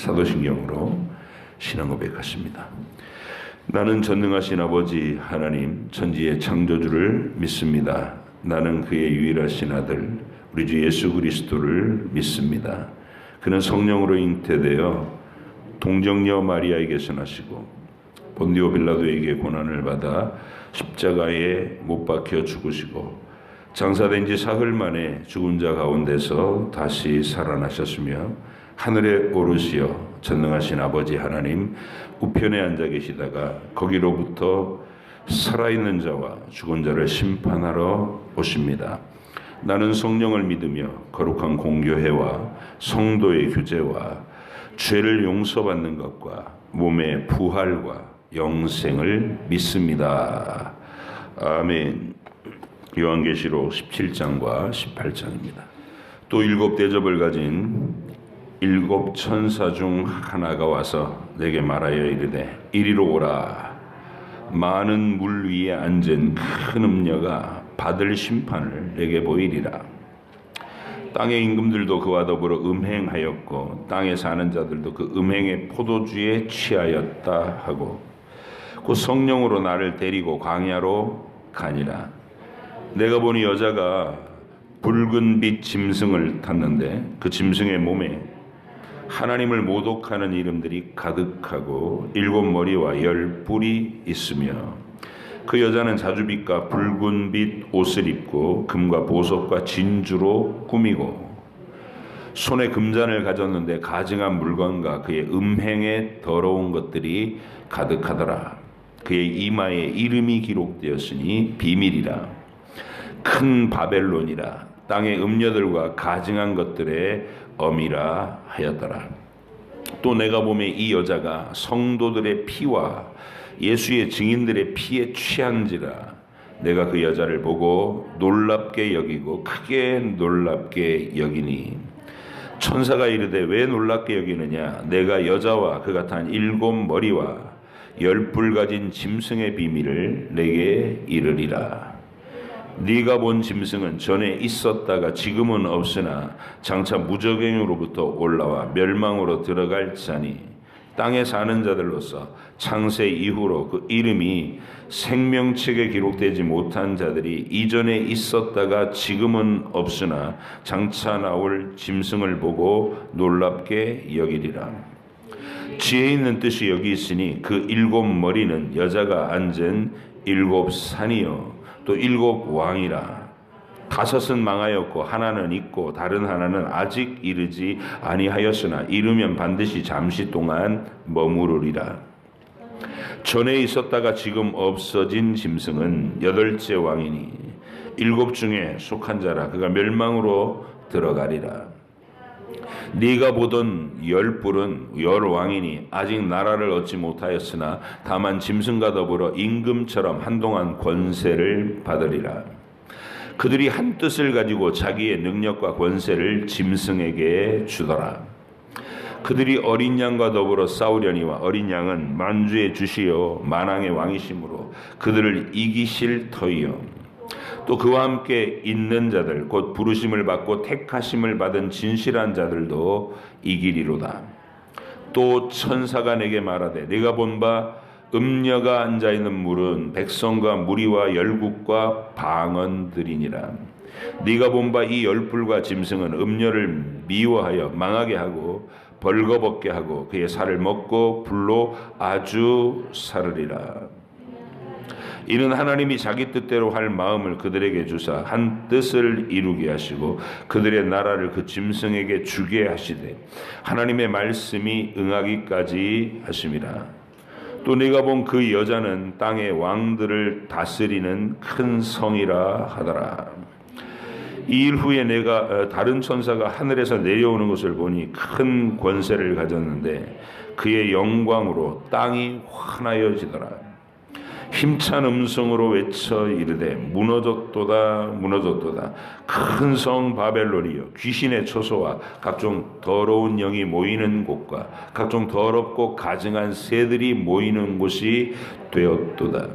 사도신경으로 신앙 고백하십니다. 나는 전능하신 아버지 하나님 천지의 창조주를 믿습니다. 나는 그의 유일하신 아들 우리 주 예수 그리스도를 믿습니다. 그는 성령으로 잉태되어 동정녀 마리아에게서 나시고 본디오 빌라도에게 고난을 받아 십자가에 못 박혀 죽으시고 장사된 지 사흘 만에 죽은 자 가운데서 다시 살아나셨으며 하늘에 오르시어 전능하신 아버지 하나님 우편에 앉아 계시다가 거기로부터 살아있는 자와 죽은 자를 심판하러 오십니다. 나는 성령을 믿으며 거룩한 공교회와 성도의 교제와 죄를 용서받는 것과 몸의 부활과 영생을 믿습니다. 아멘. 요한계시록 17장과 18장입니다. 또 7 대접을 가진 7 천사 중 하나가 와서 내게 말하여 이르되 이리로 오라. 많은 물 위에 앉은 큰 음녀가 받을 심판을 내게 보이리라. 땅의 임금들도 그와 더불어 음행하였고 땅에 사는 자들도 그 음행의 포도주에 취하였다 하고 곧 성령으로 나를 데리고 광야로 가니라. 내가 보니 여자가 붉은 빛 짐승을 탔는데 그 짐승의 몸에 하나님을 모독하는 이름들이 가득하고 7 머리와 10 뿔이 있으며 그 여자는 자주빛과 붉은 빛 옷을 입고 금과 보석과 진주로 꾸미고 손에 금잔을 가졌는데 가증한 물건과 그의 음행에 더러운 것들이 가득하더라. 그의 이마에 이름이 기록되었으니 비밀이라. 큰 바벨론이라. 땅의 음녀들과 가증한 것들의 엄이라 하였더라. 또 내가 보매 이 여자가 성도들의 피와 예수의 증인들의 피에 취한지라. 내가 그 여자를 보고 놀랍게 여기고 크게 놀랍게 여기니 천사가 이르되 왜 놀랍게 여기느냐. 내가 여자와 그 같은 7 머리와 10 뿔 가진 짐승의 비밀을 내게 이르리라. 네가 본 짐승은 전에 있었다가 지금은 없으나 장차 무저갱으로부터 올라와 멸망으로 들어갈 자니 땅에 사는 자들로서 창세 이후로 그 이름이 생명책에 기록되지 못한 자들이 이전에 있었다가 지금은 없으나 장차 나올 짐승을 보고 놀랍게 여기리라. 지혜 있는 뜻이 여기 있으니 그 7 머리는 여자가 앉은 7 산이요 또 7 왕이라. 5은 망하였고 하나는 있고 다른 하나는 아직 이르지 아니하였으나 이르면 반드시 잠시 동안 머무르리라. 전에 있었다가 지금 없어진 짐승은 8째 왕이니 7 중에 속한 자라. 그가 멸망으로 들어가리라. 네가 보던 10 뿔은 10 왕이니 아직 나라를 얻지 못하였으나 다만 짐승과 더불어 임금처럼 한동안 권세를 받으리라. 그들이 한 뜻을 가지고 자기의 능력과 권세를 짐승에게 주더라. 그들이 어린 양과 더불어 싸우려니와 어린 양은 만주의 주시요 만왕의 왕이시므로 그들을 이기실 터이요. 또 그와 함께 있는 자들 곧 부르심을 받고 택하심을 받은 진실한 자들도 이기리로다. 또 천사가 내게 말하되 네가 본 바 음녀가 앉아있는 물은 백성과 무리와 열국과 방언들이니라. 네가 본 바 이 10 뿔과 짐승은 음녀를 미워하여 망하게 하고 벌거벗게 하고 그의 살을 먹고 불로 아주 사르리라. 이는 하나님이 자기 뜻대로 할 마음을 그들에게 주사 한 뜻을 이루게 하시고 그들의 나라를 그 짐승에게 주게 하시되 하나님의 말씀이 응하기까지 하심이라. 또 네가 본 그 여자는 땅의 왕들을 다스리는 큰 성이라 하더라. 이 일 후에 내가 다른 천사가 하늘에서 내려오는 것을 보니 큰 권세를 가졌는데 그의 영광으로 땅이 환하여지더라. 힘찬 음성으로 외쳐 이르되 무너졌도다 무너졌도다. 큰 성 바벨론이여 귀신의 처소와 각종 더러운 영이 모이는 곳과 각종 더럽고 가증한 새들이 모이는 곳이 되었도다.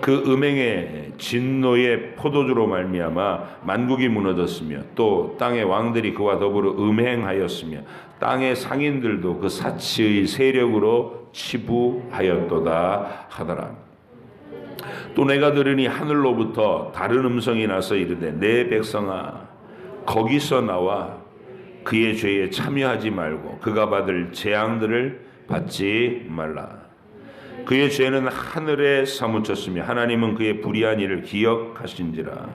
그 음행의 진노의 포도주로 말미암아 만국이 무너졌으며 또 땅의 왕들이 그와 더불어 음행하였으며 땅의 상인들도 그 사치의 세력으로 치부하였도다 하더라. 또 내가 들으니 하늘로부터 다른 음성이 나서 이르되 내 백성아 거기서 나와 그의 죄에 참여하지 말고 그가 받을 재앙들을 받지 말라. 그의 죄는 하늘에 사무쳤으며 하나님은 그의 불의한 일을 기억하신지라.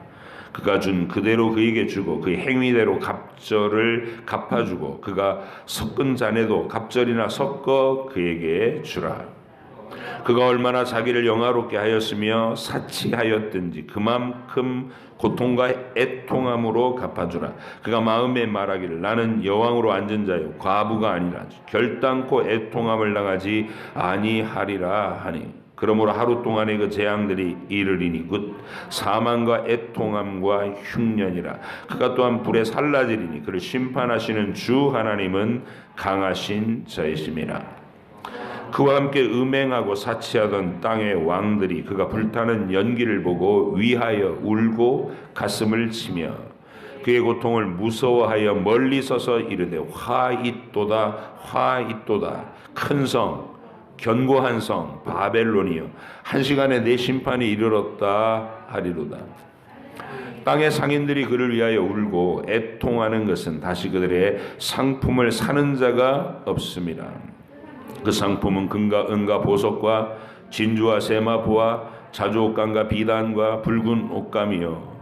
그가 준 그대로 그에게 주고 그의 행위대로 갑절을 갚아주고 그가 섞은 잔에도 갑절이나 섞어 그에게 주라. 그가 얼마나 자기를 영화롭게 하였으며 사치하였든지 그만큼 고통과 애통함으로 갚아주라. 그가 마음에 말하기를 나는 여왕으로 앉은 자요 과부가 아니라 결단코 애통함을 당하지 아니하리라 하니 그러므로 하루 동안의 그 재앙들이 이르리니 곧 사망과 애통함과 흉년이라. 그가 또한 불에 살라지리니 그를 심판하시는 주 하나님은 강하신 자이심이라. 그와 함께 음행하고 사치하던 땅의 왕들이 그가 불타는 연기를 보고 위하여 울고 가슴을 치며 그의 고통을 무서워하여 멀리 서서 이르되 화 있도다 화 있도다. 큰 성 견고한 성 바벨론이여 한 시간에 내 심판이 이르렀다 하리로다. 땅의 상인들이 그를 위하여 울고 애통하는 것은 다시 그들의 상품을 사는 자가 없음이라. 그 상품은 금과 은과 보석과 진주와 세마포와 자주옷감과 비단과 붉은 옷감이요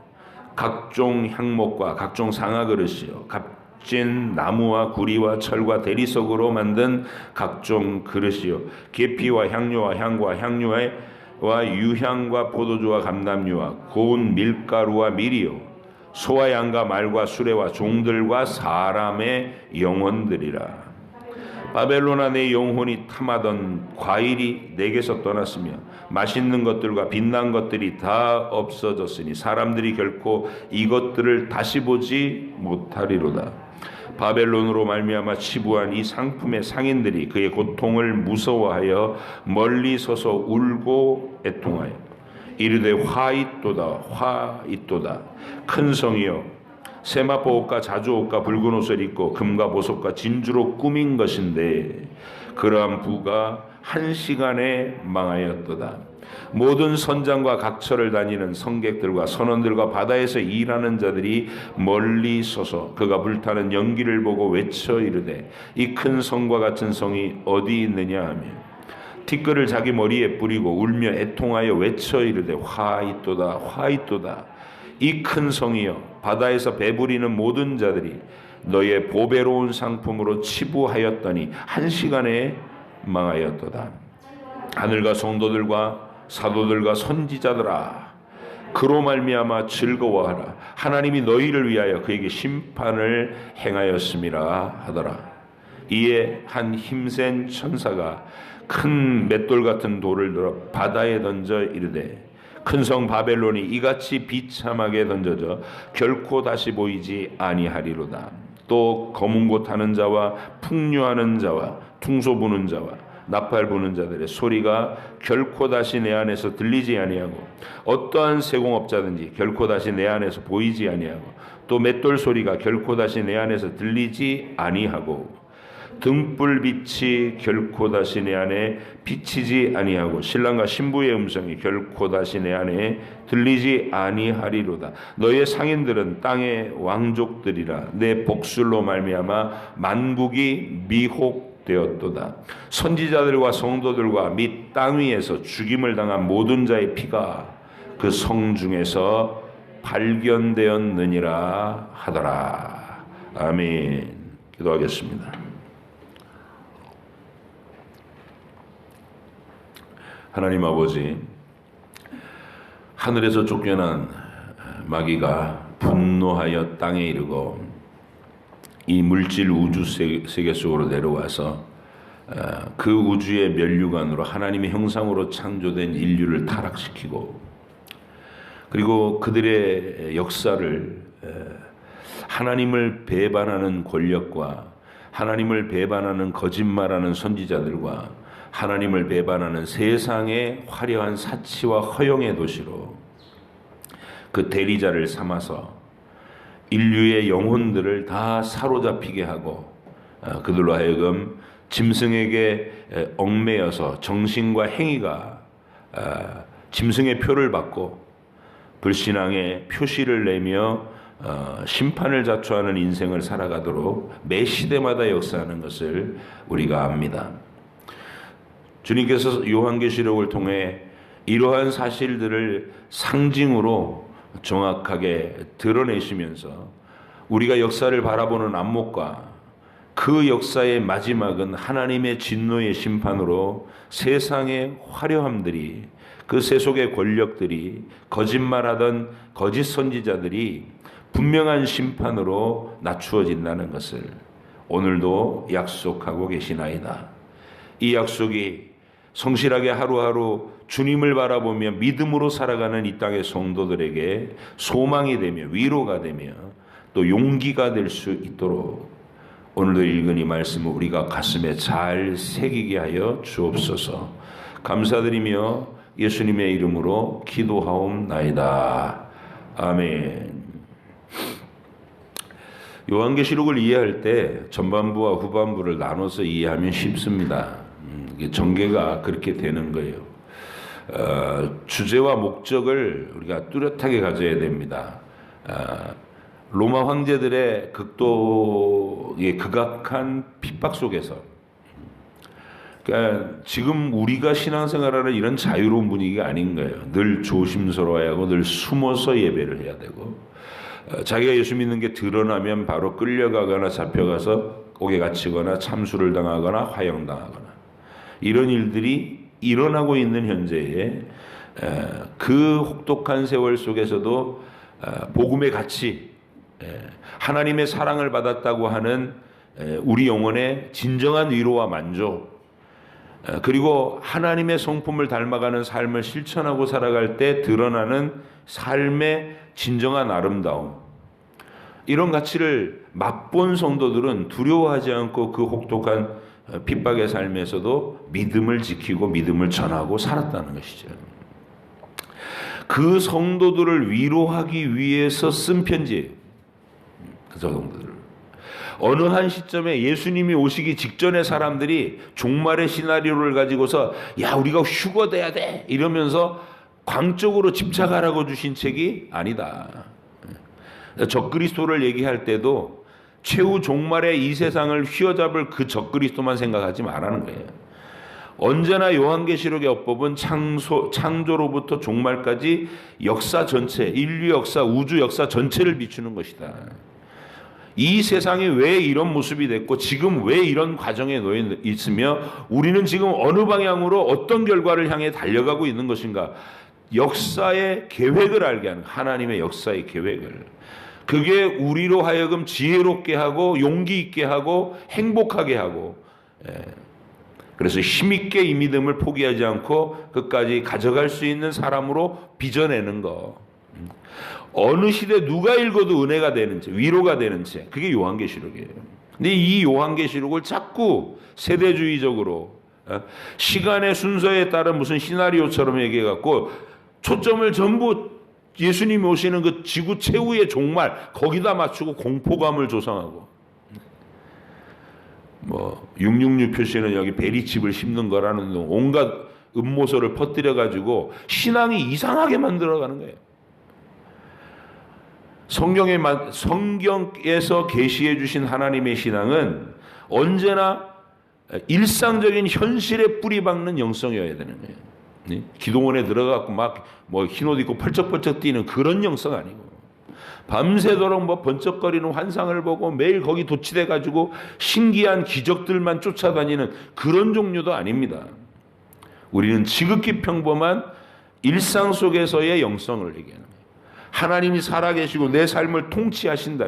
각종 향목과 각종 상아그릇이요 값진 나무와 구리와 철과 대리석으로 만든 각종 그릇이요 계피와 향료와 향과 향료와 유향과 포도주와 감람유와 고운 밀가루와 밀이요 소와 양과 말과 수레와 종들과 사람의 영혼들이라. 바벨론아 내 영혼이 탐하던 과일이 내게서 떠났으며 맛있는 것들과 빛난 것들이 다 없어졌으니 사람들이 결코 이것들을 다시 보지 못하리로다. 바벨론으로 말미암아 치부한 이 상품의 상인들이 그의 고통을 무서워하여 멀리 서서 울고 애통하여 이르되 화 있도다 화 있도다. 큰 성이여 세마포 옷과 자주옷과 붉은 옷을 입고 금과 보석과 진주로 꾸민 것인데 그러한 부가 한 시간에 망하였도다. 모든 선장과 각처를 다니는 성객들과 선원들과 바다에서 일하는 자들이 멀리 서서 그가 불타는 연기를 보고 외쳐 이르되 이 큰 성과 같은 성이 어디 있느냐 하며 티끌을 자기 머리에 뿌리고 울며 애통하여 외쳐 이르되 화 있도다 화 있도다. 이 큰 성이여 바다에서 배부리는 모든 자들이 너의 보배로운 상품으로 치부하였더니 한 시간에 망하였도다. 하늘과 성도들과 사도들과 선지자들아 그로 말미암아 즐거워하라. 하나님이 너희를 위하여 그에게 심판을 행하였음이라 하더라. 이에 한 힘센 천사가 큰 맷돌 같은 돌을 들어 바다에 던져 이르되 큰 성 바벨론이 이같이 비참하게 던져져 결코 다시 보이지 아니하리로다. 또 검은 곳 타는 자와 풍류하는 자와 퉁소 부는 자와 나팔 부는 자들의 소리가 결코 다시 내 안에서 들리지 아니하고 어떠한 세공업자든지 결코 다시 내 안에서 보이지 아니하고 또 맷돌 소리가 결코 다시 내 안에서 들리지 아니하고 등불빛이 결코 다시 내 안에 비치지 아니하고 신랑과 신부의 음성이 결코 다시 내 안에 들리지 아니하리로다. 너의 상인들은 땅의 왕족들이라. 내 복술로 말미암아 만국이 미혹되었도다. 선지자들과 성도들과 및 땅 위에서 죽임을 당한 모든 자의 피가 그 성 중에서 발견되었느니라 하더라. 아멘. 기도하겠습니다. 하나님 아버지, 하늘에서 쫓겨난 마귀가 분노하여 땅에 이르고 이 물질 우주 세계 속으로 내려와서 그 우주의 면류관으로 하나님의 형상으로 창조된 인류를 타락시키고 그리고 그들의 역사를 하나님을 배반하는 권력과 하나님을 배반하는 거짓말하는 선지자들과 하나님을 배반하는 세상의 화려한 사치와 허영의 도시로 그 대리자를 삼아서 인류의 영혼들을 다 사로잡히게 하고 그들로 하여금 짐승에게 얽매여서 정신과 행위가 짐승의 표를 받고 불신앙의 표시를 내며 심판을 자초하는 인생을 살아가도록 매 시대마다 역사하는 것을 우리가 압니다. 주님께서 요한계시록을 통해 이러한 사실들을 상징으로 정확하게 드러내시면서 우리가 역사를 바라보는 안목과 그 역사의 마지막은 하나님의 진노의 심판으로 세상의 화려함들이, 그 세속의 권력들이, 거짓말하던 거짓 선지자들이 분명한 심판으로 낮추어진다는 것을 오늘도 약속하고 계시나이다. 이 약속이 성실하게 하루하루 주님을 바라보며 믿음으로 살아가는 이 땅의 성도들에게 소망이 되며 위로가 되며 또 용기가 될 수 있도록 오늘도 읽은 이 말씀을 우리가 가슴에 잘 새기게 하여 주옵소서. 감사드리며 예수님의 이름으로 기도하옵나이다. 아멘. 요한계시록을 이해할 때 전반부와 후반부를 나눠서 이해하면 쉽습니다. 전개가 그렇게 되는 거예요. 주제와 목적을 우리가 뚜렷하게 가져야 됩니다. 로마 황제들의 극악한 핍박 속에서, 그러니까 지금 우리가 신앙생활하는 이런 자유로운 분위기가 아닌 거예요. 늘 조심스러워야 하고 늘 숨어서 예배를 해야 되고, 자기가 예수 믿는 게 드러나면 바로 끌려가거나 잡혀가서 옥에 갇히거나 참수를 당하거나 화형당하거나 이런 일들이 일어나고 있는 현재에 그 혹독한 세월 속에서도 복음의 가치, 하나님의 사랑을 받았다고 하는 우리 영혼의 진정한 위로와 만족, 그리고 하나님의 성품을 닮아가는 삶을 실천하고 살아갈 때 드러나는 삶의 진정한 아름다움, 이런 가치를 맛본 성도들은 두려워하지 않고 그 혹독한 핍박의 삶에서도 믿음을 지키고 믿음을 전하고 살았다는 것이죠. 그 성도들을 위로하기 위해서 쓴 편지예요. 그 성도들. 어느 한 시점에 예수님이 오시기 직전에 사람들이 종말의 시나리오를 가지고서 야, 우리가 휴거돼야 돼 이러면서 광적으로 집착하라고 주신 책이 아니다. 적그리스도를 얘기할 때도 최후 종말의 이 세상을 휘어잡을 그 적그리스도만 생각하지 말라는 거예요. 언제나 요한계시록의 어법은 창조로부터 종말까지 역사 전체, 인류 역사, 우주 역사 전체를 비추는 것이다. 이 세상이 왜 이런 모습이 됐고 지금 왜 이런 과정에 놓여 있으며 우리는 지금 어느 방향으로 어떤 결과를 향해 달려가고 있는 것인가, 역사의 계획을 알게 하는, 하나님의 역사의 계획을, 그게 우리로 하여금 지혜롭게 하고 용기 있게 하고 행복하게 하고, 그래서 힘있게 이 믿음을 포기하지 않고 끝까지 가져갈 수 있는 사람으로 빚어내는 거. 어느 시대 누가 읽어도 은혜가 되는 책, 위로가 되는 책, 그게 요한계시록이에요. 근데 이 요한계시록을 자꾸 세대주의적으로 시간의 순서에 따른 무슨 시나리오처럼 얘기해갖고 초점을 전부 예수님이 오시는 그 지구 최후의 종말 거기다 맞추고 공포감을 조성하고, 뭐 666 표시는 여기 베리칩을 심는 거라는 온갖 음모설을 퍼뜨려가지고 신앙이 이상하게 만들어가는 거예요. 성경에서 계시해 주신 하나님의 신앙은 언제나 일상적인 현실에 뿌리 박는 영성이어야 되는 거예요. 기도원에 들어가고 막 뭐 흰옷 입고 펄쩍펄쩍 뛰는 그런 영성 아니고, 밤새도록 뭐 번쩍거리는 환상을 보고 매일 거기 도취돼 가지고 신기한 기적들만 쫓아다니는 그런 종류도 아닙니다. 우리는 지극히 평범한 일상 속에서의 영성을 얘기하는 거예요. 하나님이 살아계시고 내 삶을 통치하신다.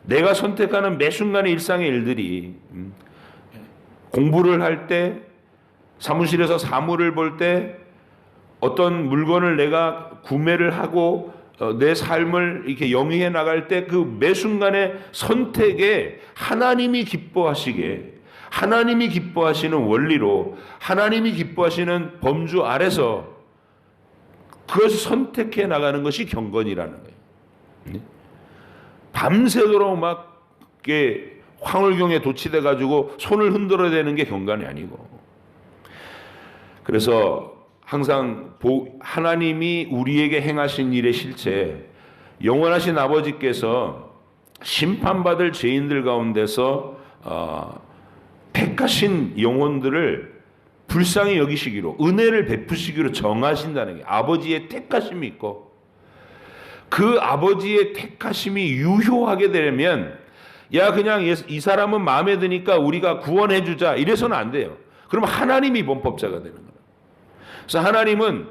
내가 선택하는 매 순간의 일상의 일들이, 공부를 할 때, 사무실에서 사물을 볼 때, 어떤 물건을 내가 구매를 하고 내 삶을 이렇게 영위해 나갈 때 그 매 순간의 선택에 하나님이 기뻐하시게, 하나님이 기뻐하시는 원리로 하나님이 기뻐하시는 범주 아래서 그것을 선택해 나가는 것이 경건이라는 거예요. 밤새도록 막 이렇게 황홀경에 도취돼 가지고 손을 흔들어대는 게 경건이 아니고, 그래서 항상 하나님이 우리에게 행하신 일의 실체, 영원하신 아버지께서 심판받을 죄인들 가운데서 택하신 영혼들을 불쌍히 여기시기로, 은혜를 베푸시기로 정하신다는 게 아버지의 택하심이 있고, 그 아버지의 택하심이 유효하게 되려면 야 그냥 이 사람은 마음에 드니까 우리가 구원해 주자 이래서는 안 돼요. 그럼 하나님이 범법자가 되는 거예요. 그래서 하나님은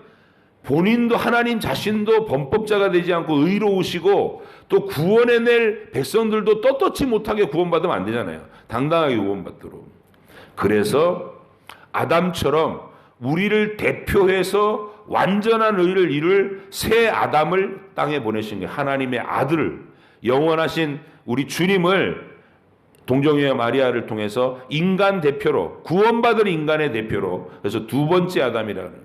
본인도, 하나님 자신도 범법자가 되지 않고 의로우시고, 또 구원해낼 백성들도 떳떳지 못하게 구원받으면 안 되잖아요. 당당하게 구원받도록. 그래서 아담처럼 우리를 대표해서 완전한 의를 이룰 새 아담을 땅에 보내신 거예요. 하나님의 아들을, 영원하신 우리 주님을 동정녀 마리아를 통해서 인간 대표로, 구원받을 인간의 대표로, 그래서 두 번째 아담이라는 거예요.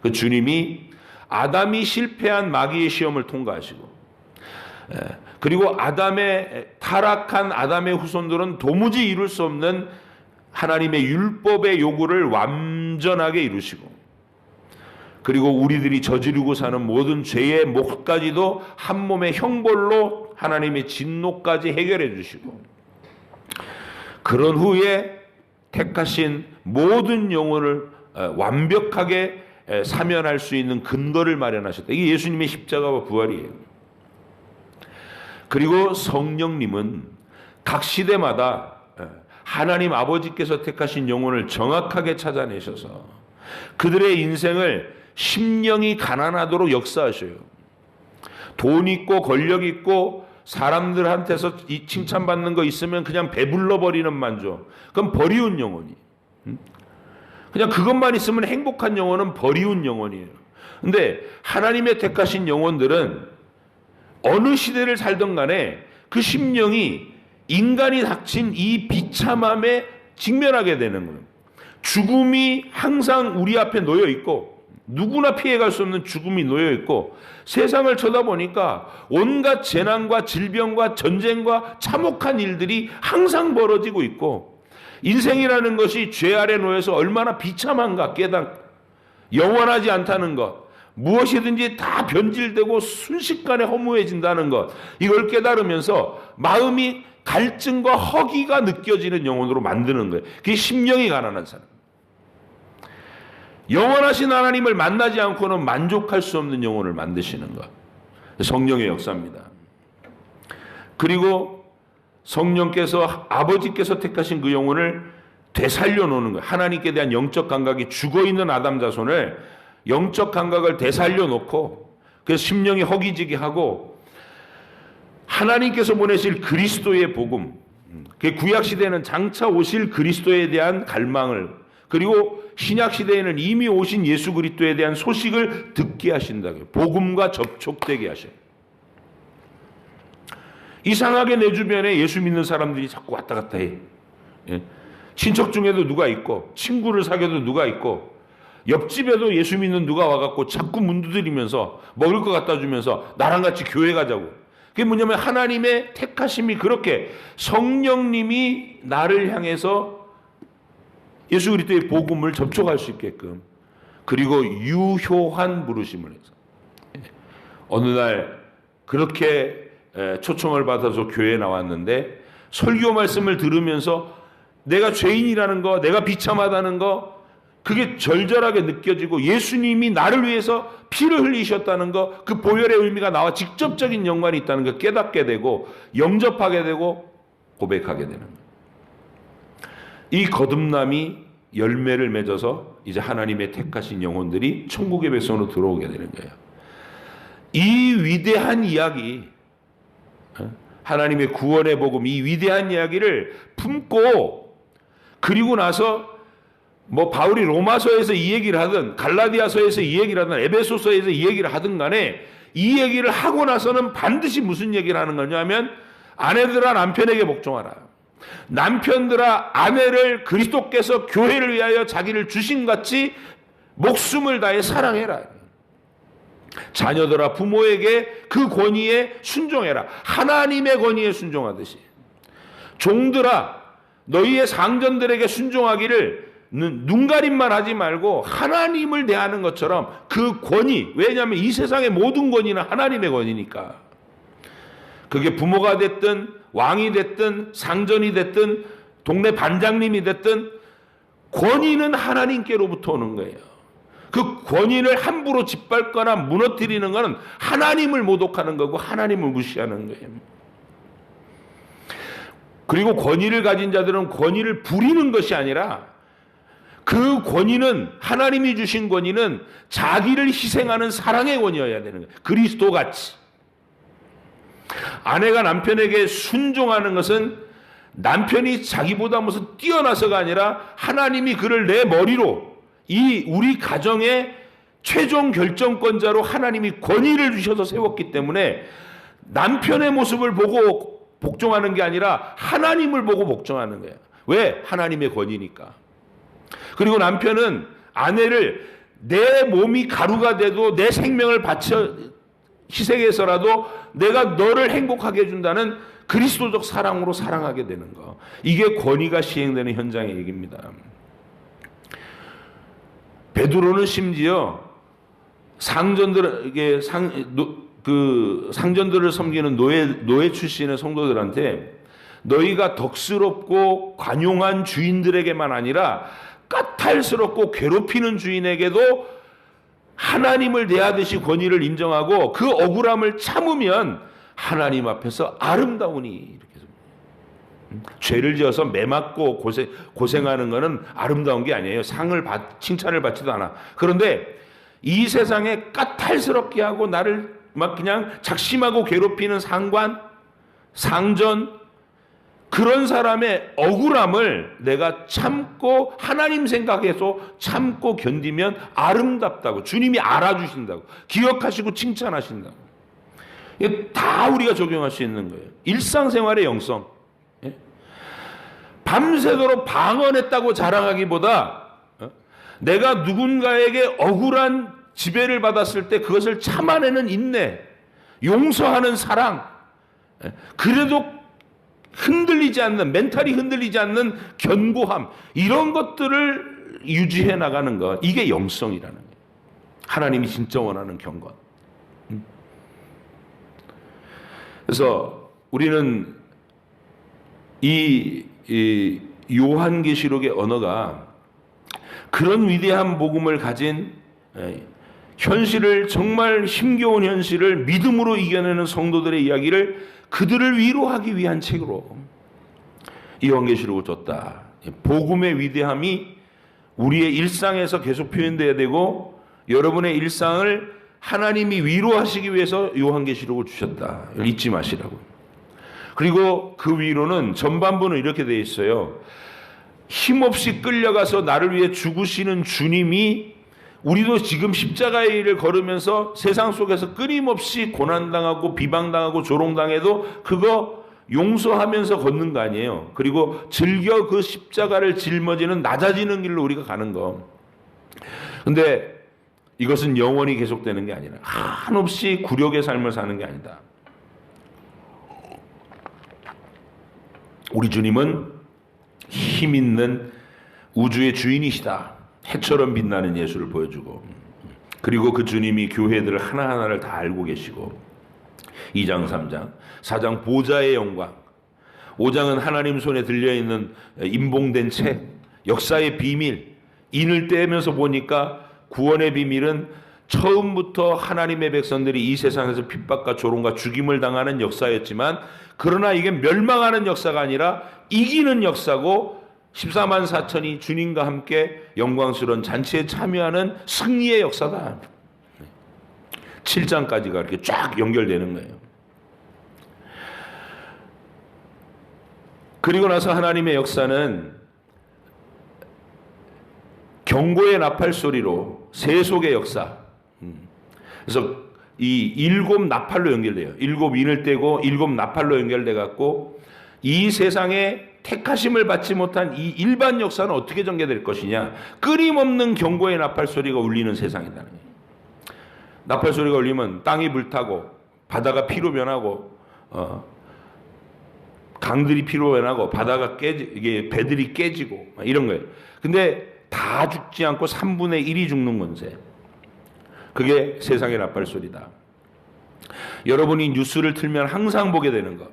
그 주님이 아담이 실패한 마귀의 시험을 통과하시고, 그리고 타락한 아담의 후손들은 도무지 이룰 수 없는 하나님의 율법의 요구를 완전하게 이루시고, 그리고 우리들이 저지르고 사는 모든 죄의 몫까지도 한 몸의 형벌로 하나님의 진노까지 해결해 주시고, 그런 후에 택하신 모든 영혼을 완벽하게 사면할 수 있는 근거를 마련하셨다. 이게 예수님의 십자가와 부활이에요. 그리고 성령님은 각 시대마다 하나님 아버지께서 택하신 영혼을 정확하게 찾아내셔서 그들의 인생을 심령이 가난하도록 역사하셔요. 돈 있고 권력 있고 사람들한테서 칭찬받는 거 있으면 그냥 배불러 버리는 만족, 그건 버리운 영혼이. 그냥 그것만 있으면 행복한 영혼은 버리운 영혼이에요. 근데 하나님의 택하신 영혼들은 어느 시대를 살던 간에 그 심령이 인간이 닥친 이 비참함에 직면하게 되는 거예요. 죽음이 항상 우리 앞에 놓여 있고, 누구나 피해갈 수 없는 죽음이 놓여 있고, 세상을 쳐다보니까 온갖 재난과 질병과 전쟁과 참혹한 일들이 항상 벌어지고 있고, 인생이라는 것이 죄 아래 놓여서 얼마나 비참한가 영원하지 않다는 것, 무엇이든지 다 변질되고 순식간에 허무해진다는 것, 이걸 깨달으면서 마음이 갈증과 허기가 느껴지는 영혼으로 만드는 거예요. 그게 심령이 가난한 사람. 영원하신 하나님을 만나지 않고는 만족할 수 없는 영혼을 만드시는 것, 성령의 역사입니다. 그리고 성령께서, 아버지께서 택하신 그 영혼을 되살려 놓는 거예요. 하나님께 대한 영적 감각이 죽어있는 아담 자손을, 영적 감각을 되살려 놓고, 그래서 심령이 허기지게 하고, 하나님께서 보내실 그리스도의 복음, 그 구약시대에는 장차 오실 그리스도에 대한 갈망을, 그리고 신약시대에는 이미 오신 예수 그리스도에 대한 소식을 듣게 하신다고요. 복음과 접촉되게 하셔요. 이상하게 내 주변에 예수 믿는 사람들이 자꾸 왔다 갔다 해. 친척 중에도 누가 있고, 친구를 사귀어도 누가 있고, 옆집에도 예수 믿는 누가 와갖고 자꾸 문 두드리면서 먹을 거 갖다 주면서 나랑 같이 교회 가자고. 그게 뭐냐면 하나님의 택하심이 그렇게 성령님이 나를 향해서 예수 그리스도의 복음을 접촉할 수 있게끔, 그리고 유효한 부르심을 해서. 어느 날 그렇게 초청을 받아서 교회에 나왔는데 설교 말씀을 들으면서 내가 죄인이라는 거, 내가 비참하다는 거, 그게 절절하게 느껴지고, 예수님이 나를 위해서 피를 흘리셨다는 거, 그 보혈의 의미가 나와 직접적인 연관이 있다는 걸 깨닫게 되고, 영접하게 되고, 고백하게 되는 거예요. 이 거듭남이 열매를 맺어서 이제 하나님의 택하신 영혼들이 천국의 백성으로 들어오게 되는 거예요. 이 위대한 이야기, 하나님의 구원의 복음, 이 위대한 이야기를 품고, 그리고 나서 뭐 바울이 로마서에서 이 얘기를 하든 갈라디아서에서 이 얘기를 하든 에베소서에서 이 얘기를 하든 간에, 이 얘기를 하고 나서는 반드시 무슨 얘기를 하는 거냐면, 아내들아 남편에게 복종하라, 남편들아 아내를 그리스도께서 교회를 위하여 자기를 주신 같이 목숨을 다해 사랑해라. 자녀들아 부모에게 그 권위에 순종해라. 하나님의 권위에 순종하듯이. 종들아 너희의 상전들에게 순종하기를 눈가림만 하지 말고 하나님을 대하는 것처럼 그 권위, 왜냐하면 이 세상의 모든 권위는 하나님의 권위니까. 그게 부모가 됐든 왕이 됐든 상전이 됐든 동네 반장님이 됐든 권위는 하나님께로부터 오는 거예요. 그 권위를 함부로 짓밟거나 무너뜨리는 것은 하나님을 모독하는 거고 하나님을 무시하는 거예요. 그리고 권위를 가진 자들은 권위를 부리는 것이 아니라 그 권위는, 하나님이 주신 권위는 자기를 희생하는 사랑의 권위여야 되는 거예요. 그리스도같이. 아내가 남편에게 순종하는 것은 남편이 자기보다 무슨 뛰어나서가 아니라 하나님이 그를 내 머리로, 이 우리 가정의 최종 결정권자로 하나님이 권위를 주셔서 세웠기 때문에 남편의 모습을 보고 복종하는 게 아니라 하나님을 보고 복종하는 거예요. 왜? 하나님의 권위니까. 그리고 남편은 아내를 내 몸이 가루가 돼도 내 생명을 바쳐 희생해서라도 내가 너를 행복하게 해준다는 그리스도적 사랑으로 사랑하게 되는 거. 이게 권위가 시행되는 현장의 얘기입니다. 베드로는 심지어 상전들에게 상전들을 섬기는 노예 출신의 성도들한테 너희가 덕스럽고 관용한 주인들에게만 아니라 까탈스럽고 괴롭히는 주인에게도 하나님을 대하듯이 권위를 인정하고 그 억울함을 참으면 하나님 앞에서 아름다우니, 이렇게 죄를 지어서 매 맞고 고생하는 것은 아름다운 게 아니에요. 칭찬을 받지도 않아. 그런데 이 세상에 까탈스럽게 하고 나를 막 그냥 작심하고 괴롭히는 상관, 상전, 그런 사람의 억울함을 내가 참고 하나님 생각해서 참고 견디면 아름답다고, 주님이 알아주신다고, 기억하시고 칭찬하신다고. 이게 다 우리가 적용할 수 있는 거예요. 일상생활의 영성. 밤새도록 방언했다고 자랑하기보다 내가 누군가에게 억울한 지배를 받았을 때 그것을 참아내는 인내, 용서하는 사랑, 그래도 흔들리지 않는, 멘탈이 흔들리지 않는 견고함, 이런 것들을 유지해 나가는 것, 이게 영성이라는 거예요. 하나님이 진짜 원하는 경건. 그래서 우리는 이 요한계시록의 언어가 그런 위대한 복음을 가진, 현실을, 정말 힘겨운 현실을 믿음으로 이겨내는 성도들의 이야기를 그들을 위로하기 위한 책으로 요한계시록을 줬다. 복음의 위대함이 우리의 일상에서 계속 표현돼야 되고, 여러분의 일상을 하나님이 위로하시기 위해서 요한계시록을 주셨다. 잊지 마시라고. 그리고 그 위로는 전반부는 이렇게 되어 있어요. 힘없이 끌려가서 나를 위해 죽으시는 주님이, 우리도 지금 십자가의 일을 걸으면서 세상 속에서 끊임없이 고난당하고 비방당하고 조롱당해도 그거 용서하면서 걷는 거 아니에요. 그리고 즐겨 그 십자가를 짊어지는 낮아지는 길로 우리가 가는 거. 근데 이것은 영원히 계속되는 게 아니라 한없이 굴욕의 삶을 사는 게 아니다. 우리 주님은 힘 있는 우주의 주인이시다. 해처럼 빛나는 예수를 보여주고, 그리고 그 주님이 교회들 하나하나를 다 알고 계시고, 2장 3장 4장 보좌의 영광, 5장은 하나님 손에 들려있는 임봉된 책, 역사의 비밀, 인을 떼면서 보니까 구원의 비밀은 처음부터 하나님의 백성들이 이 세상에서 핍박과 조롱과 죽임을 당하는 역사였지만, 그러나 이게 멸망하는 역사가 아니라 이기는 역사고, 14만 4천이 주님과 함께 영광스러운 잔치에 참여하는 승리의 역사다. 7장까지가 이렇게 쫙 연결되는 거예요. 그리고 나서 하나님의 역사는 경고의 나팔 소리로 세속의 역사. 그래서 이 7 나팔로 연결돼요. 7 인을 떼고 7 나팔로 연결돼 갖고 이 세상에 택하심을 받지 못한 이 일반 역사는 어떻게 전개될 것이냐? 끊임없는 경고의 나팔 소리가 울리는 세상이라는 거예요. 나팔 소리가 울리면 땅이 불타고 바다가 피로 변하고 강들이 피로 변하고 바다가 이게 배들이 깨지고 이런 거예요. 근데 다 죽지 않고 3분의 1이 죽는 건세. 그게 세상의 나팔 소리다. 여러분이 뉴스를 틀면 항상 보게 되는 것.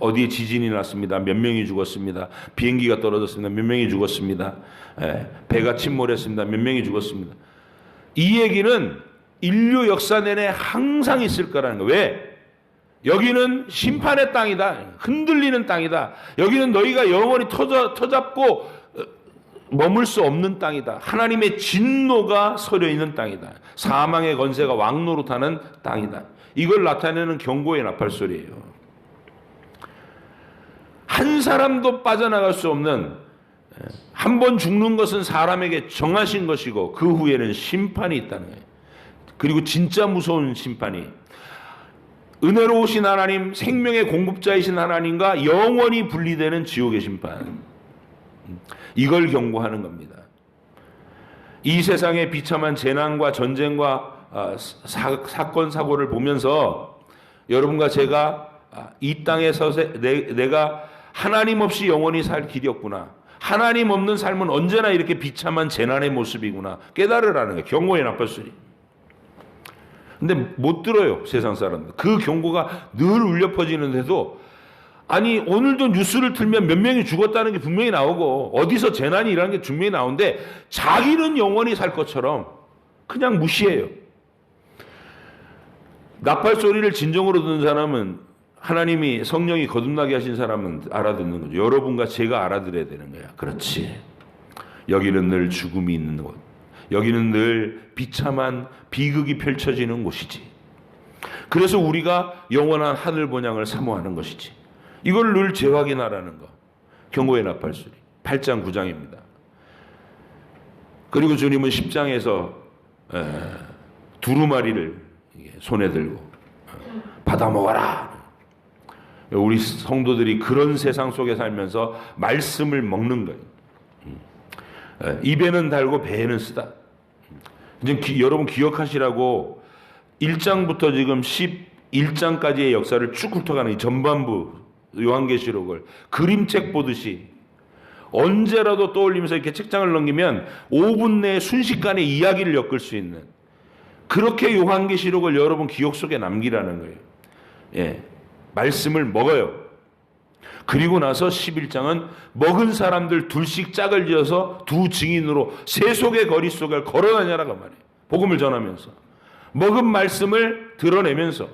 어디에 지진이 났습니다. 몇 명이 죽었습니다. 비행기가 떨어졌습니다. 몇 명이 죽었습니다. 배가 침몰했습니다. 몇 명이 죽었습니다. 이 얘기는 인류 역사 내내 항상 있을 거라는 거예요. 왜? 여기는 심판의 땅이다. 흔들리는 땅이다. 여기는 너희가 영원히 터잡고 머물 수 없는 땅이다. 하나님의 진노가 서려 있는 땅이다. 사망의 권세가 왕노릇하는 땅이다. 이걸 나타내는 경고의 나팔 소리예요. 한 사람도 빠져나갈 수 없는, 한 번 죽는 것은 사람에게 정하신 것이고 그 후에는 심판이 있다는 거예요. 그리고 진짜 무서운 심판이, 은혜로우신 하나님, 생명의 공급자이신 하나님과 영원히 분리되는 지옥의 심판, 이걸 경고하는 겁니다. 이 세상의 비참한 재난과 전쟁과 사건 사고를 보면서 여러분과 제가 이 땅에서 내가 하나님 없이 영원히 살 길이 없구나, 하나님 없는 삶은 언제나 이렇게 비참한 재난의 모습이구나 깨달으라는 거예요. 경고의 나팔 소리. 근데 못 들어요, 세상 사람들. 그 경고가 늘 울려 퍼지는데도, 아니 오늘도 뉴스를 틀면 몇 명이 죽었다는 게 분명히 나오고 어디서 재난이 일어나는 게 분명히 나오는데 자기는 영원히 살 것처럼 그냥 무시해요. 나팔 소리를 진정으로 듣는 사람은, 하나님이 성령이 거듭나게 하신 사람은 알아듣는 거죠. 여러분과 제가 알아들어야 되는 거야. 그렇지, 여기는 늘 죽음이 있는 곳, 여기는 늘 비참한 비극이 펼쳐지는 곳이지. 그래서 우리가 영원한 하늘 본향을 사모하는 것이지. 이걸 늘 재확인하라는 거. 경고의 나팔 소리 8장 9장입니다. 그리고 주님은 10장에서 두루마리를 손에 들고 받아 먹어라. 우리 성도들이 그런 세상 속에 살면서 말씀을 먹는 거예요. 입에는 달고 배에는 쓰다. 이제 여러분 기억하시라고 1장부터 지금 11장까지의 역사를 쭉 훑어가는 이 전반부 요한계시록을 그림책 보듯이 언제라도 떠올리면서 이렇게 책장을 넘기면 5분 내에 순식간에 이야기를 엮을 수 있는, 그렇게 요한계시록을 여러분 기억 속에 남기라는 거예요. 예, 말씀을 먹어요. 그리고 나서 11장은 먹은 사람들 둘씩 짝을 지어서 두 증인으로 세속의 거리 속을 걸어다녀라고 말이에요. 복음을 전하면서 먹은 말씀을 드러내면서.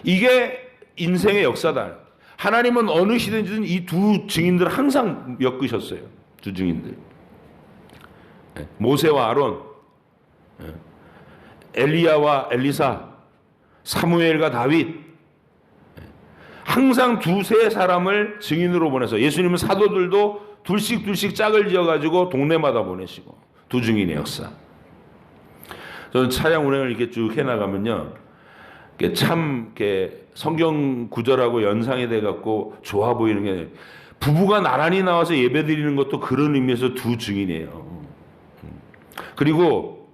이게 인생의 역사다. 하나님은 어느 시대든지 이 두 증인들을 항상 엮으셨어요. 두 증인들, 모세와 아론, 엘리야와 엘리사, 사무엘과 다윗, 항상 두세 사람을 증인으로 보내서, 예수님은 사도들도 둘씩 짝을 지어가지고 동네마다 보내시고, 두 증인의 역사. 저는 차량 운행을 이렇게 쭉 해나가면요, 참 이렇게 성경 구절하고 연상이 돼갖고 좋아 보이는 게, 부부가 나란히 나와서 예배 드리는 것도 그런 의미에서 두 증인이에요. 그리고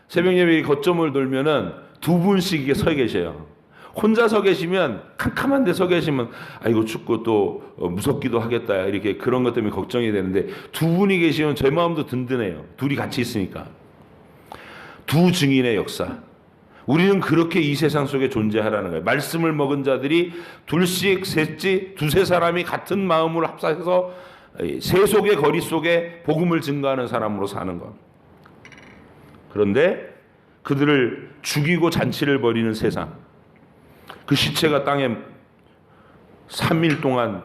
새벽 예배 거점을 돌면은 두 분씩 이렇게 서 계셔요. 혼자 서 계시면, 캄캄한 데 서 계시면 이거 춥고 또 무섭기도 하겠다, 이렇게 그런 것 때문에 걱정이 되는데, 두 분이 계시면 제 마음도 든든해요. 둘이 같이 있으니까. 두 증인의 역사. 우리는 그렇게 이 세상 속에 존재하라는 거예요. 말씀을 먹은 자들이 둘씩, 셋씩, 두세 사람이 같은 마음으로 합사해서 세속의 거리 속에 복음을 증거하는 사람으로 사는 것. 그런데 그들을 죽이고 잔치를 벌이는 세상, 그 시체가 땅에 3일 동안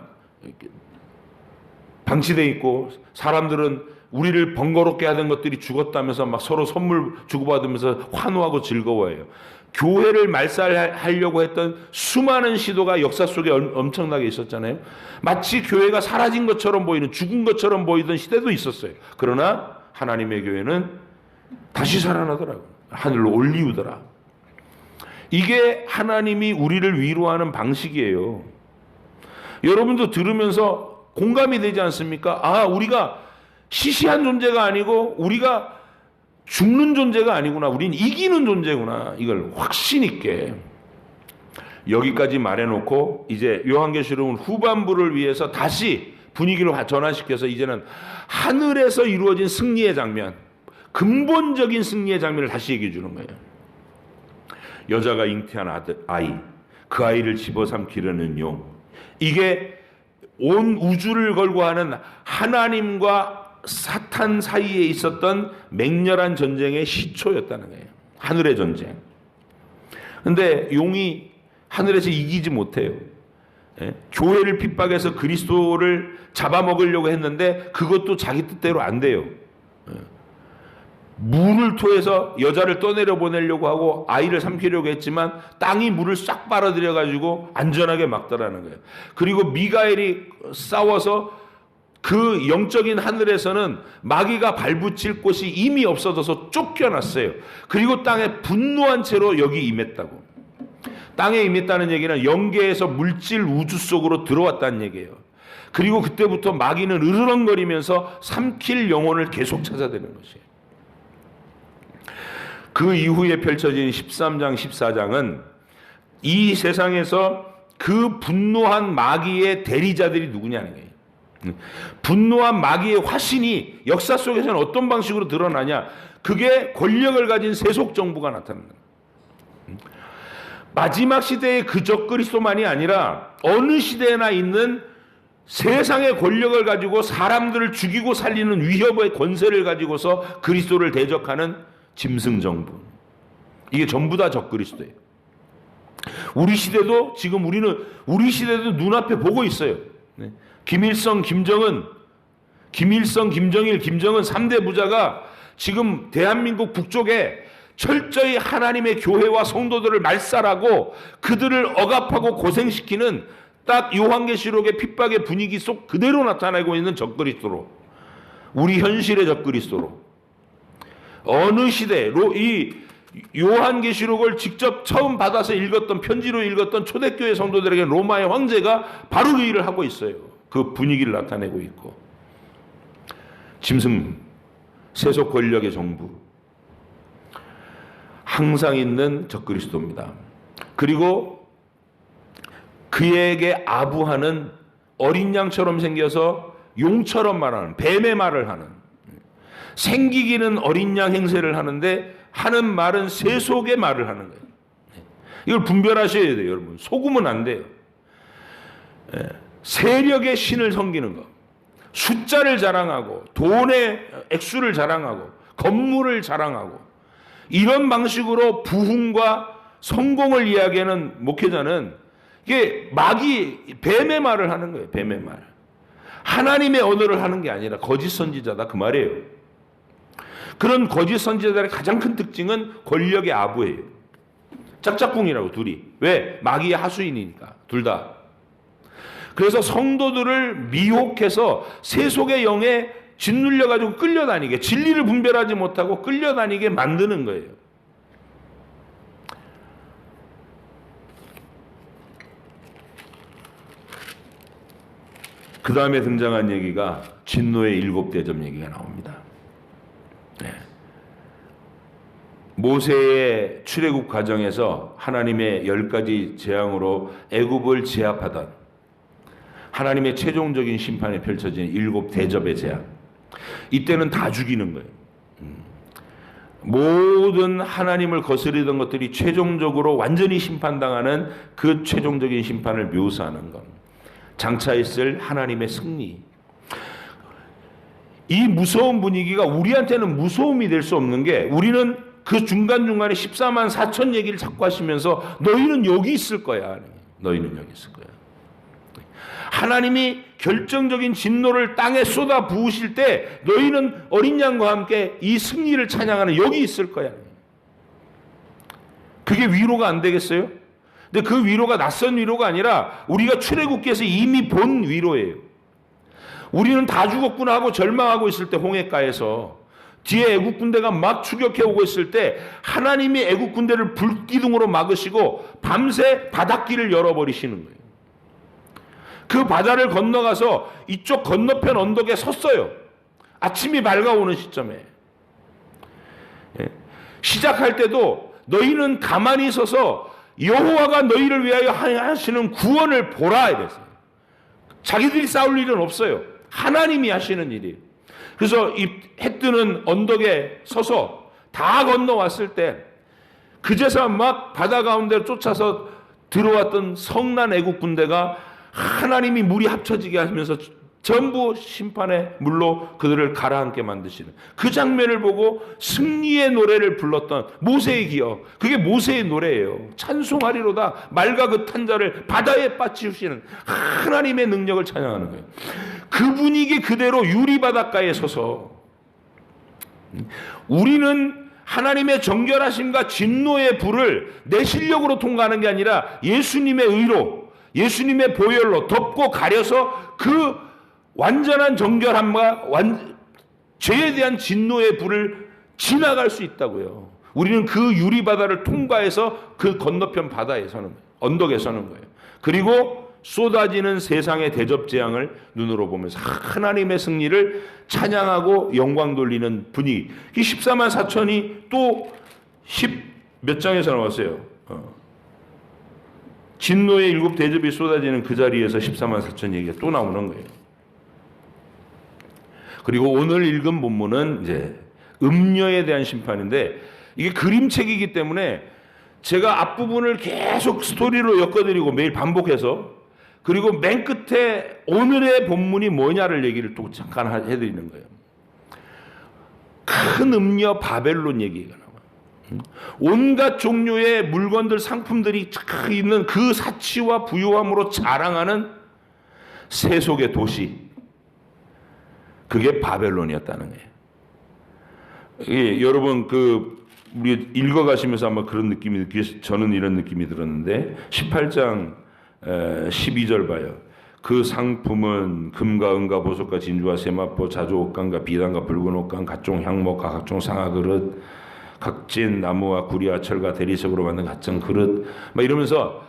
방치되어 있고, 사람들은 우리를 번거롭게 하던 것들이 죽었다면서 막 서로 선물 주고받으면서 환호하고 즐거워해요. 교회를 말살하려고 했던 수많은 시도가 역사 속에 엄청나게 있었잖아요. 마치 교회가 사라진 것처럼 보이는, 죽은 것처럼 보이던 시대도 있었어요. 그러나 하나님의 교회는 다시 살아나더라고요. 하늘로 올리우더라. 이게 하나님이 우리를 위로하는 방식이에요. 여러분도 들으면서 공감이 되지 않습니까? 아, 우리가 시시한 존재가 아니고 우리가 죽는 존재가 아니구나. 우린 이기는 존재구나. 이걸 확신 있게 여기까지 말해놓고 이제 요한계시록은 후반부를 위해서 다시 분위기를 전환시켜서 이제는 하늘에서 이루어진 승리의 장면, 근본적인 승리의 장면을 다시 얘기해 주는 거예요. 여자가 잉태한 아이, 그 아이를 집어삼키려는 용. 이게 온 우주를 걸고 하는 하나님과 사탄 사이에 있었던 맹렬한 전쟁의 시초였다는 거예요. 하늘의 전쟁. 근데 용이 하늘에서 이기지 못해요. 교회를 핍박해서 그리스도를 잡아먹으려고 했는데 그것도 자기 뜻대로 안 돼요. 물을 토해서 여자를 떠내려 보내려고 하고 아이를 삼키려고 했지만 땅이 물을 싹 빨아들여 가지고 안전하게 막더라는 거예요. 그리고 미가엘이 싸워서 그 영적인 하늘에서는 마귀가 발붙일 곳이 이미 없어져서 쫓겨났어요. 그리고 땅에 분노한 채로 여기 임했다고. 땅에 임했다는 얘기는 영계에서 물질 우주 속으로 들어왔다는 얘기예요. 그리고 그때부터 마귀는 으르렁거리면서 삼킬 영혼을 계속 찾아대는 것이에요. 그 이후에 펼쳐진 13장 14장은 이 세상에서 그 분노한 마귀의 대리자들이 누구냐는 거예요. 분노한 마귀의 화신이 역사 속에서는 어떤 방식으로 드러나냐? 그게 권력을 가진 세속 정부가 나타난다. 마지막 시대의 그 적그리스도만이 아니라 어느 시대에나 있는 세상의 권력을 가지고 사람들을 죽이고 살리는 위협의 권세를 가지고서 그리스도를 대적하는 짐승 정부. 이게 전부 다 적그리스도예요. 우리 시대도 지금 우리 시대도 눈앞에 보고 있어요. 김일성, 김정은, 김정일, 김정은 3대 부자가 지금 대한민국 북쪽에 철저히 하나님의 교회와 성도들을 말살하고 그들을 억압하고 고생시키는 딱 요한계시록의 핍박의 분위기 속 그대로 나타나고 있는 적그리스도로, 우리 현실의 적그리스도로, 어느 시대로 이 요한계시록을 직접 처음 받아서 읽었던, 편지로 읽었던 초대교회 성도들에게 로마의 황제가 바로 그 일을 하고 있어요. 그 분위기를 나타내고 있고, 짐승, 세속 권력의 정부, 항상 있는 적그리스도입니다. 그리고 그에게 아부하는 어린 양처럼 생겨서 용처럼 말하는, 뱀의 말을 하는, 생기기는 어린 양 행세를 하는데 하는 말은 세속의 말을 하는 거예요. 이걸 분별하셔야 돼요, 여러분. 속으면 안 돼요. 세력의 신을 섬기는 것, 숫자를 자랑하고 돈의 액수를 자랑하고 건물을 자랑하고 이런 방식으로 부흥과 성공을 이야기하는 목회자는 이게 마귀, 뱀의 말을 하는 거예요. 뱀의 말. 하나님의 언어를 하는 게 아니라 거짓 선지자다, 그 말이에요. 그런 거짓 선지자들의 가장 큰 특징은 권력의 아부예요. 짝짝꿍이라고, 둘이. 왜? 마귀의 하수인이니까, 둘 다. 그래서 성도들을 미혹해서 세속의 영에 짓눌려가지고 끌려다니게, 진리를 분별하지 못하고 끌려다니게 만드는 거예요. 그 다음에 등장한 얘기가 진노의 7대접 얘기가 나옵니다. 네. 모세의 출애굽 과정에서 하나님의 10가지 재앙으로 애굽을 제압하던 하나님의 최종적인 심판에 펼쳐진 7대접의 재앙. 이때는 다 죽이는 거예요. 모든 하나님을 거스르던 것들이 최종적으로 완전히 심판당하는 그 최종적인 심판을 묘사하는 것. 장차 있을 하나님의 승리. 이 무서운 분위기가 우리한테는 무서움이 될 수 없는 게, 우리는 그 중간중간에 14만 4천 얘기를 자꾸 하시면서 너희는 여기 있을 거야. 너희는 여기 있을 거야. 하나님이 결정적인 진노를 땅에 쏟아 부으실 때 너희는 어린 양과 함께 이 승리를 찬양하는 여기 있을 거야. 그게 위로가 안 되겠어요? 근데 그 위로가 낯선 위로가 아니라 우리가 출애굽기에서 이미 본 위로예요. 우리는 다 죽었구나 하고 절망하고 있을 때, 홍해가에서 뒤에 애국 군대가 막 추격해 오고 있을 때 하나님이 애국 군대를 불기둥으로 막으시고 밤새 바닷길을 열어버리시는 거예요. 그 바다를 건너가서 이쪽 건너편 언덕에 섰어요. 아침이 밝아오는 시점에. 시작할 때도 너희는 가만히 서서 여호와가 너희를 위하여 하시는 구원을 보라 이랬어요. 자기들이 싸울 일은 없어요. 하나님이 하시는 일이에요. 그래서 이 해 뜨는 언덕에 서서 다 건너왔을 때 그제서 막 바다 가운데 쫓아서 들어왔던 성난 애국 군대가 하나님이 물이 합쳐지게 하시면서 전부 심판의 물로 그들을 가라앉게 만드시는 그 장면을 보고 승리의 노래를 불렀던 모세의 기억, 그게 모세의 노래예요. 찬송하리로다 맑아 그 탄 자를 바다에 빠치우시는 하나님의 능력을 찬양하는 거예요. 그 분위기 그대로 유리바닷가에 서서 우리는 하나님의 정결하심과 진노의 불을 내 실력으로 통과하는 게 아니라 예수님의 의로, 예수님의 보혈로 덮고 가려서 그 완전한 정결함과 죄에 대한 진노의 불을 지나갈 수 있다고요. 우리는 그 유리바다를 통과해서 그 건너편 바다에 서는 거예요. 언덕에 서는 거예요. 그리고 쏟아지는 세상의 대접재앙을 눈으로 보면서 하나님의 승리를 찬양하고 영광 돌리는 분위기. 이 14만 4천이 또 10몇 장에서 나왔어요. 진노의 일곱 대접이 쏟아지는 그 자리에서 14만 4천 얘기가 또 나오는 거예요. 그리고 오늘 읽은 본문은 이제 음녀에 대한 심판인데 이게 그림책이기 때문에 제가 앞부분을 계속 스토리로 엮어드리고 매일 반복해서 그리고 맨 끝에 오늘의 본문이 뭐냐를 얘기를 또 잠깐 해드리는 거예요. 큰 음녀 바벨론 얘기가 나와요. 온갖 종류의 물건들, 상품들이 있는 그 사치와 부유함으로 자랑하는 세속의 도시. 그게 바벨론이었다는 거예요. 예, 여러분 우리 읽어가시면서 아마 그런 느낌이 저는 이런 느낌이 들었는데 18장 12절 봐요. 그 상품은 금과 은과 보석과 진주와 세마포 자주 옷감과 비단과 붉은 옷감 각종 향목과 각종 상아 그릇 각진 나무와 구리와 철과 대리석으로 만든 각종 그릇 막 이러면서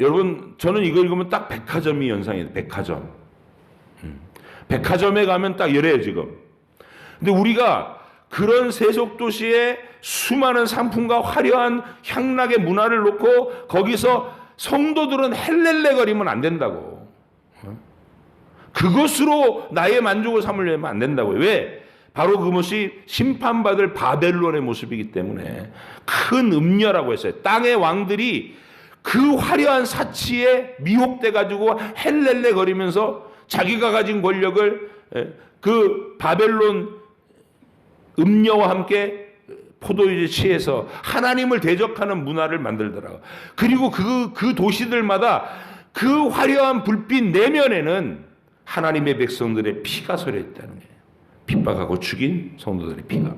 여러분 저는 이거 읽으면 딱 백화점이 연상해요. 백화점. 백화점에 가면 딱 이래요 지금. 근데 우리가 그런 세속 도시에 수많은 상품과 화려한 향락의 문화를 놓고 거기서 성도들은 헬렐레거리면 안 된다고. 그것으로 나의 만족을 삼으려면 안 된다고요. 왜? 바로 그것이 심판받을 바벨론의 모습이기 때문에 큰 음녀라고 했어요. 땅의 왕들이 그 화려한 사치에 미혹돼 가지고 헬렐레거리면서 자기가 가진 권력을 그 바벨론 음녀와 함께 포도주에 취해서 하나님을 대적하는 문화를 만들더라고요. 그리고 그 도시들마다 그 화려한 불빛 내면에는 하나님의 백성들의 피가 서려 있다는 거예요. 핍박하고 죽인 성도들의 피가.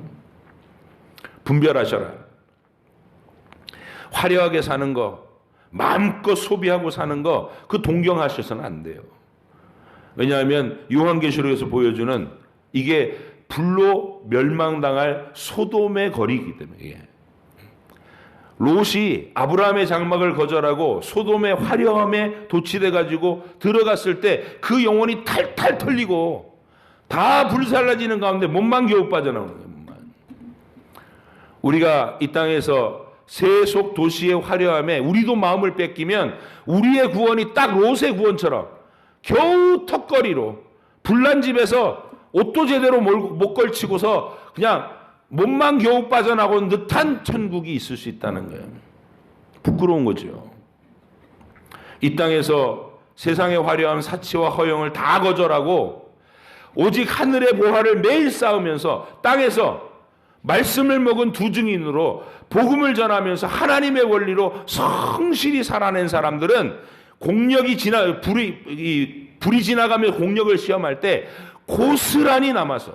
분별하셔라. 화려하게 사는 거, 마음껏 소비하고 사는 거, 그 동경하셔서는 안 돼요. 왜냐하면 요한계시록에서 보여주는 이게 불로 멸망당할 소돔의 거리이기 때문에 롯이 아브라함의 장막을 거절하고 소돔의 화려함에 도취돼 가지고 들어갔을 때 그 영혼이 탈탈 털리고 다 불살라지는 가운데 몸만 겨우 빠져나오는 거예요. 몸만. 우리가 이 땅에서 세속 도시의 화려함에 우리도 마음을 뺏기면 우리의 구원이 딱 롯의 구원처럼 겨우 턱걸이로 불난 집에서 옷도 제대로 못 걸치고서 그냥 몸만 겨우 빠져나온 듯한 천국이 있을 수 있다는 거예요. 부끄러운 거죠. 이 땅에서 세상의 화려한 사치와 허영을 다 거절하고 오직 하늘의 보화를 매일 쌓으면서 땅에서 말씀을 먹은 두 증인으로 복음을 전하면서 하나님의 원리로 성실히 살아낸 사람들은 공력이 불이 지나가며 공력을 시험할 때 고스란히 남아서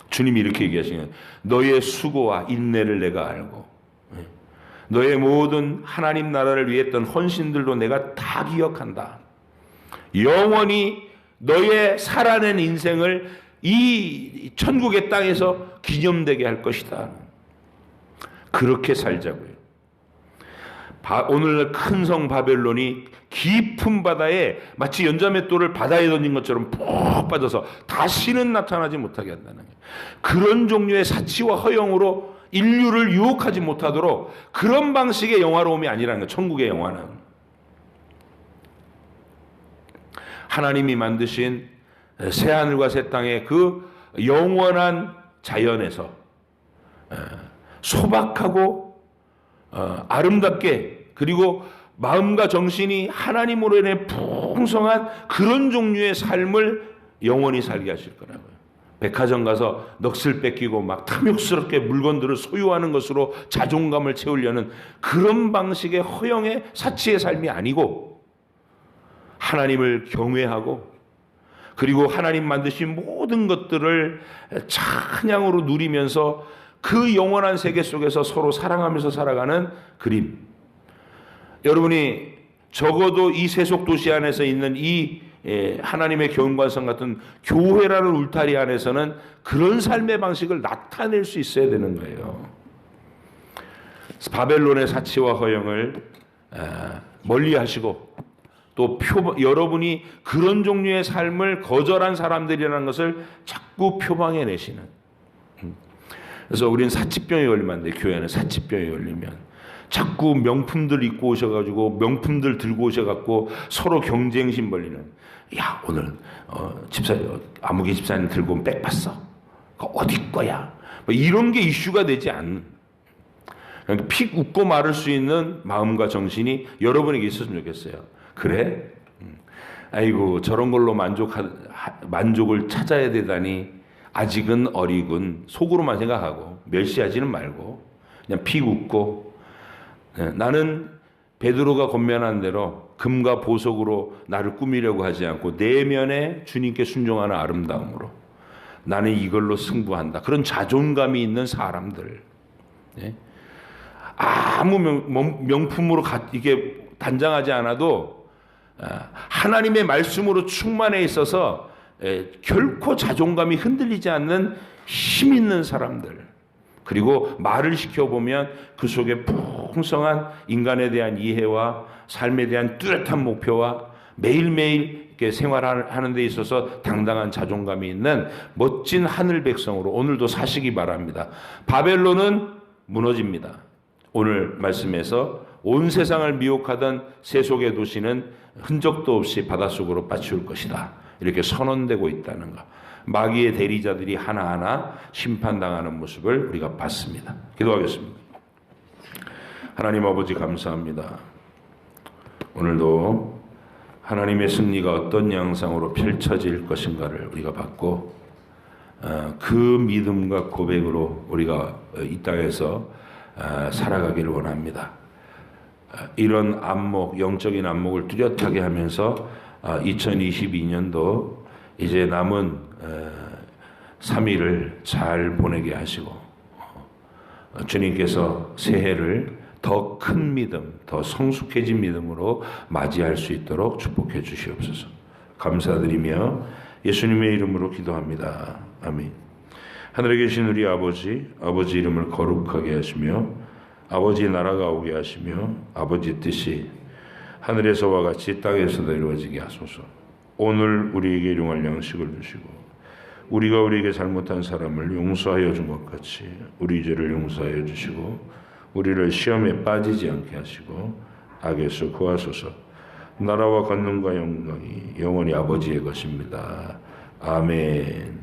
주님이 이렇게 얘기하시는 너의 수고와 인내를 내가 알고 너의 모든 하나님 나라를 위해 했던 헌신들도 내가 다 기억한다. 영원히 너의 살아낸 인생을 이 천국의 땅에서 기념되게 할 것이다. 그렇게 살자고요. 오늘 큰 성 바벨론이 깊은 바다에 마치 연자맷돌을 바다에 던진 것처럼 푹 빠져서 다시는 나타나지 못하게 한다는 거예요. 그런 종류의 사치와 허영으로 인류를 유혹하지 못하도록 그런 방식의 영화로움이 아니라는 거예요. 천국의 영화는 하나님이 만드신 새하늘과 새 땅의 그 영원한 자연에서 소박하고 아름답게, 그리고 마음과 정신이 하나님으로 인해 풍성한 그런 종류의 삶을 영원히 살게 하실 거라고요. 백화점 가서 넋을 뺏기고 막 탐욕스럽게 물건들을 소유하는 것으로 자존감을 채우려는 그런 방식의 허영의 사치의 삶이 아니고, 하나님을 경외하고 그리고 하나님 만드신 모든 것들을 찬양으로 누리면서 그 영원한 세계 속에서 서로 사랑하면서 살아가는 그림. 여러분이 적어도 이 세속 도시 안에서 있는 이 하나님의 경관성 같은 교회라는 울타리 안에서는 그런 삶의 방식을 나타낼 수 있어야 되는 거예요. 바벨론의 사치와 허영을 멀리 하시고, 또 여러분이 그런 종류의 삶을 거절한 사람들이라는 것을 자꾸 표방해 내시는. 그래서 우리는 사치병에 걸리면 안 돼. 교회는 사치병에 걸리면 자꾸 명품들 입고 오셔가지고 명품들 들고 오셔갖고 서로 경쟁심 벌리는. 야, 오늘 아무개 집사님 들고 온 백 봤어? 그거 어디 거야? 뭐 이런 게 이슈가 되지 않는, 픽 웃고 말을 수 있는 마음과 정신이 여러분에게 있었으면 좋겠어요. 그래? 아이고, 저런 걸로 만족을 찾아야 되다니 아직은 어리군. 속으로만 생각하고 멸시하지는 말고 그냥 픽 웃고, 나는 베드로가 권면한 대로 금과 보석으로 나를 꾸미려고 하지 않고 내면에 주님께 순종하는 아름다움으로 나는 이걸로 승부한다. 그런 자존감이 있는 사람들, 아무 명품으로 이게 단장하지 않아도 하나님의 말씀으로 충만해 있어서 결코 자존감이 흔들리지 않는 힘 있는 사람들, 그리고 말을 시켜보면 그 속에 풍성한 인간에 대한 이해와 삶에 대한 뚜렷한 목표와 매일매일 이렇게 생활하는 데 있어서 당당한 자존감이 있는 멋진 하늘 백성으로 오늘도 사시기 바랍니다. 바벨론은 무너집니다. 오늘 말씀에서 온 세상을 미혹하던 세속의 도시는 흔적도 없이 바닷속으로 빠치울 것이다. 이렇게 선언되고 있다는 것. 마귀의 대리자들이 하나하나 심판당하는 모습을 우리가 봤습니다. 기도하겠습니다. 하나님 아버지, 감사합니다. 오늘도 하나님의 승리가 어떤 양상으로 펼쳐질 것인가를 우리가 봤고, 그 믿음과 고백으로 우리가 이 땅에서 살아가기를 원합니다. 이런 안목, 영적인 안목을 뚜렷하게 하면서 2022년도 이제 남은 3일을 잘 보내게 하시고, 주님께서 새해를 더 큰 믿음, 더 성숙해진 믿음으로 맞이할 수 있도록 축복해 주시옵소서. 감사드리며 예수님의 이름으로 기도합니다. 아멘. 하늘에 계신 우리 아버지 이름을 거룩하게 하시며 아버지 나라가 오게 하시며 아버지 뜻이 하늘에서와 같이 땅에서도 이루어지게 하소서. 오늘 우리에게 일용할 양식을 주시고 우리가 우리에게 잘못한 사람을 용서하여 준 것 같이 우리 죄를 용서하여 주시고 우리를 시험에 빠지지 않게 하시고 악에서 구하소서. 나라와 권능과 영광이 영원히 아버지의 것입니다. 아멘.